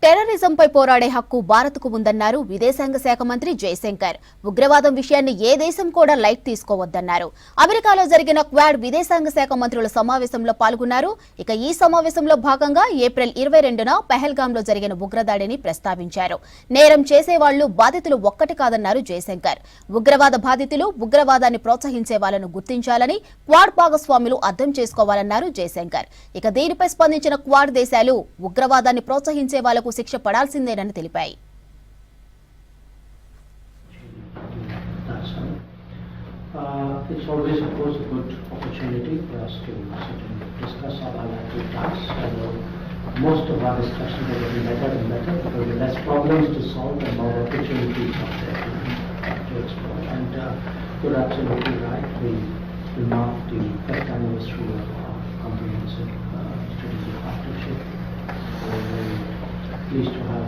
టెర్రరిజంపై పోరాడే హక్కు భారత్కు ఉందన్నారు విదేశాంగ శాఖ మంత్రి జయశంకర్. ఉగ్రవాదం విషయాన్ని ఏ దేశం కూడా లైట్ తీసుకోవద్దన్నారు. అమెరికాలో జరిగిన క్వాడ్ విదేశాంగ శాఖ మంత్రుల సమావేశంలో పాల్గొన్నారు. ఇక ఈ సమావేశంలో భాగంగా ఏప్రిల్ 22న పెహల్గాంలో జరిగిన ఉగ్రదాడిని ప్రస్తావించారు. నేరం చేసేవాళ్లు బాధితులు ఒక్కటి కాదన్నారు జయశంకర్. ఉగ్రవాద బాధితులు ఉగ్రవాదాన్ని ప్రోత్సహించే వాళ్లను గుర్తించాలని క్వాడ్ భాగస్వాములు అర్థం చేసుకోవాలన్నారు జయశంకర్. ఇక దీనిపై స్పందించిన క్వాడ్ దేశాలు ఉగ్రవాదాన్ని ప్రోత్సహించే వాళ్లకు శిక్ష పడాల్సిందేనని తెలిపాయి. It's always, of course, a good opportunity for us to sit and discuss our bilateral ties. Most of our discussions are getting better and better because there are less problems to solve and more opportunities out there to explore. And you're absolutely right. We mark the first anniversary of our comprehensive strategic partnership. We're very pleased to have